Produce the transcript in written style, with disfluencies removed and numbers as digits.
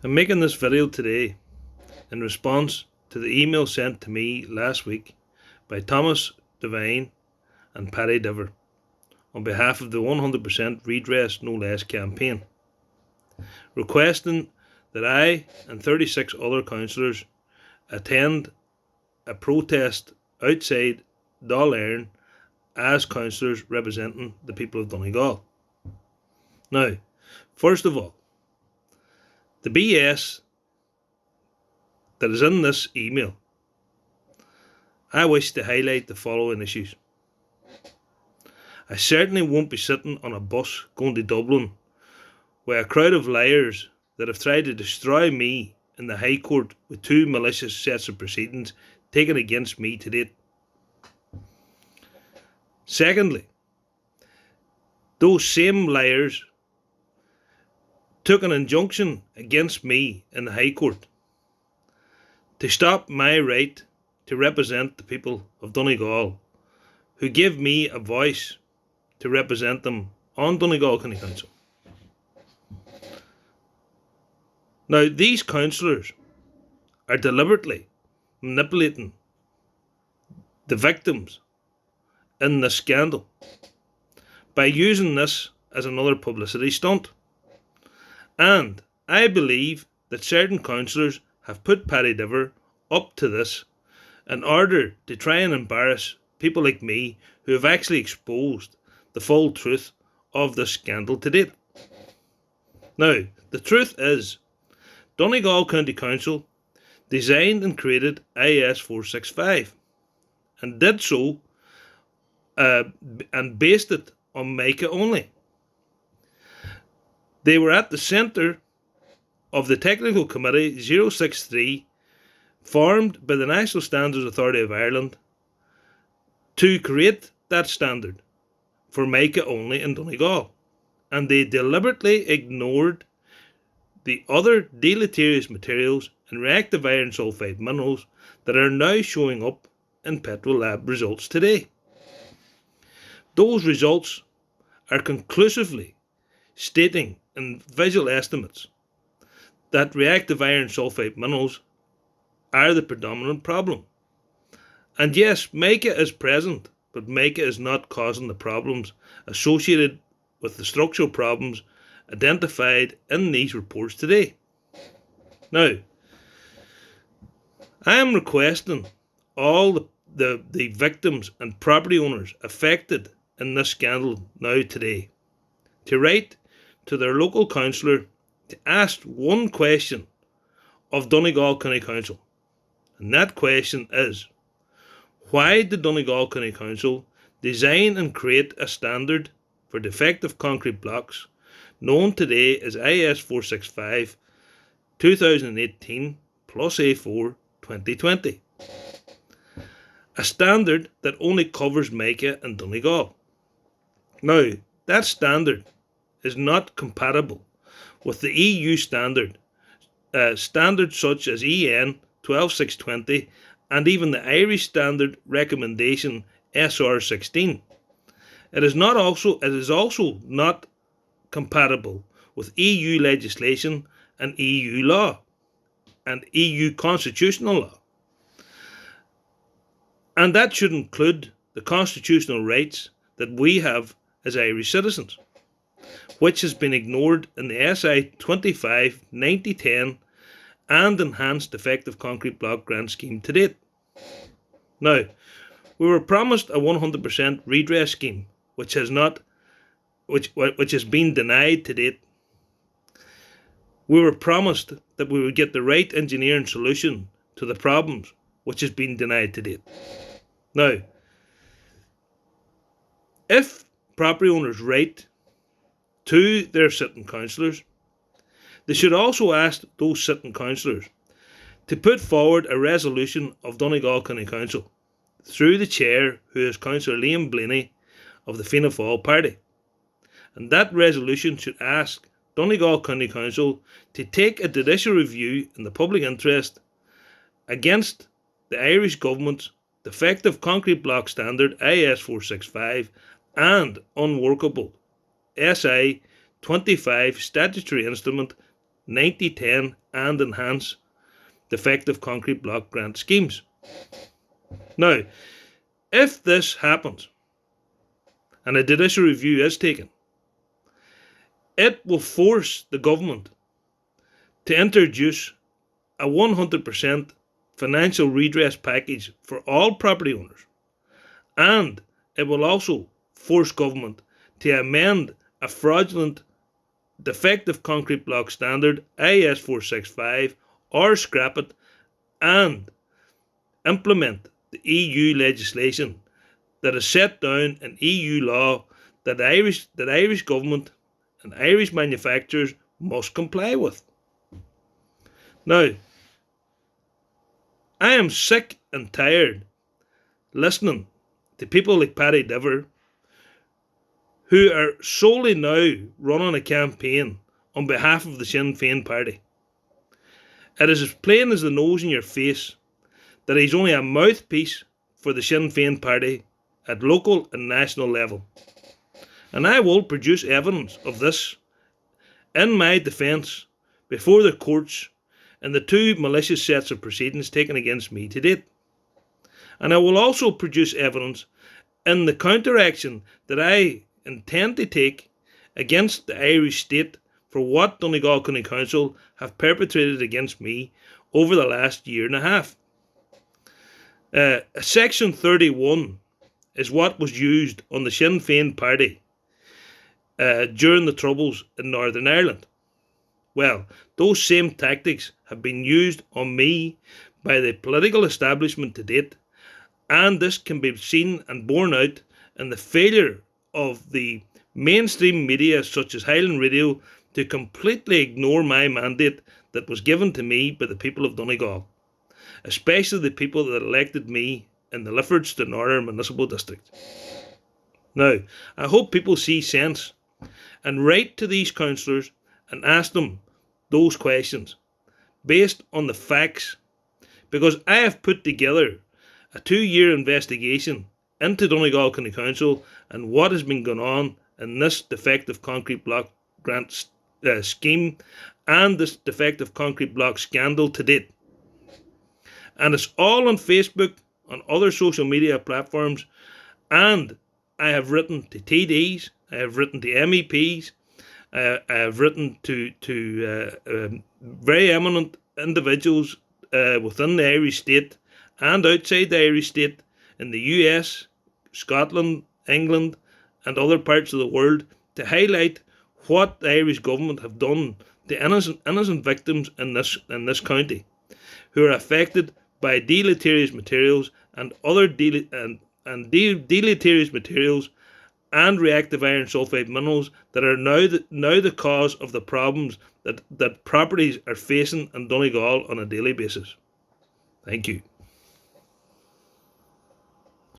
I'm making this video today in response to the email sent to me last week by Thomas Devine and Paddy Diver on behalf of the 100% Redress No Less campaign, requesting that I and 36 other councillors attend a protest outside Cllr as councillors representing the people of Donegal. Now, first of all, the BS that is in this email, I wish to highlight the following issues. I certainly won't be sitting on a bus going to Dublin with a crowd of liars that have tried to destroy me in the High Court with two malicious sets of proceedings taken against me to date. Secondly, those same liars took an injunction against me in the High Court to stop my right to represent the people of Donegal, who gave me a voice to represent them on Donegal County Council. Now, these councillors are deliberately manipulating the victims in this scandal by using this as another publicity stunt. And I believe that certain councillors have put Paddy Diver up to this in order to try and embarrass people like me who have actually exposed the full truth of this scandal to date. Now, the truth is, Donegal County Council designed and created IS 465 and did so and based it on mica only. They were at the centre of the Technical Committee 063 formed by the National Standards Authority of Ireland to create that standard for mica only in Donegal, and they deliberately ignored the other deleterious materials and reactive iron sulfide minerals that are now showing up in petrol lab results today. Those results are conclusively stating in visual estimates that reactive iron sulfide minerals are the predominant problem. And yes, mica is present, but mica is not causing the problems associated with the structural problems identified in these reports today. Now, I am requesting all the victims and property owners affected in this scandal now today to write to their local councillor to ask one question of Donegal County Council. And that question is, why did Donegal County Council design and create a standard for defective concrete blocks known today as IS 465 2018 plus A4 2020? A standard that only covers mica in Donegal. Now, that standard is not compatible with the EU standards such as EN 12620 and even the Irish standard recommendation SR 16. It is also not compatible with EU legislation and EU law and EU constitutional law. And that should include the constitutional rights that we have as Irish citizens, which has been ignored in the SI 25 9010 and Enhanced Effective Concrete Block Grant Scheme to date. Now, we were promised a 100% redress scheme, which has been denied to date. We were promised that we would get the right engineering solution to the problems, which has been denied to date. Now, if property owners write to their sitting councillors, they should also ask those sitting councillors to put forward a resolution of Donegal County Council through the chair, who is Councillor Liam Blaney of the Fianna Fáil party. And that resolution should ask Donegal County Council to take a judicial review in the public interest against the Irish Government's defective concrete block standard IS 465 and unworkable SI 25 statutory instrument 90/10 and enhance defective concrete block grant schemes. Now, if this happens, and a judicial review is taken, it will force the government to introduce a 100% financial redress package for all property owners, and it will also force government to amend a fraudulent defective concrete block standard IS 465 or scrap it and implement the EU legislation that is set down in EU law that Irish government and Irish manufacturers must comply with. Now, I am sick and tired listening to people like Paddy Diver who are solely now running a campaign on behalf of the Sinn Féin party. It is as plain as the nose in your face that he's only a mouthpiece for the Sinn Féin party at local and national level. And I will produce evidence of this in my defence before the courts in the 2 malicious sets of proceedings taken against me to date. And I will also produce evidence in the counteraction that I intend to take against the Irish state for what Donegal County Council have perpetrated against me over the last year and a half. Section 31 is what was used on the Sinn Féin party during the Troubles in Northern Ireland. Well, those same tactics have been used on me by the political establishment to date, and this can be seen and borne out in the failure of the mainstream media such as Highland Radio to completely ignore my mandate that was given to me by the people of Donegal, especially the people that elected me in the Liffords to Northern Municipal District. Now, I hope people see sense and write to these councillors and ask them those questions based on the facts, because I have put together a 2-year investigation into Donegal County Council and what has been going on in this defective concrete block grant scheme and this defective concrete block scandal to date. And it's all on Facebook, on other social media platforms, and I have written to TDs, I have written to MEPs, I have written to very eminent individuals within the Irish state and outside the Irish state in the US, Scotland, England, and other parts of the world to highlight what the Irish government have done to innocent victims in this county who are affected by deleterious materials and other deleterious materials and reactive iron sulfide minerals that are now the cause of the problems that properties are facing in Donegal on a daily basis. Thank you.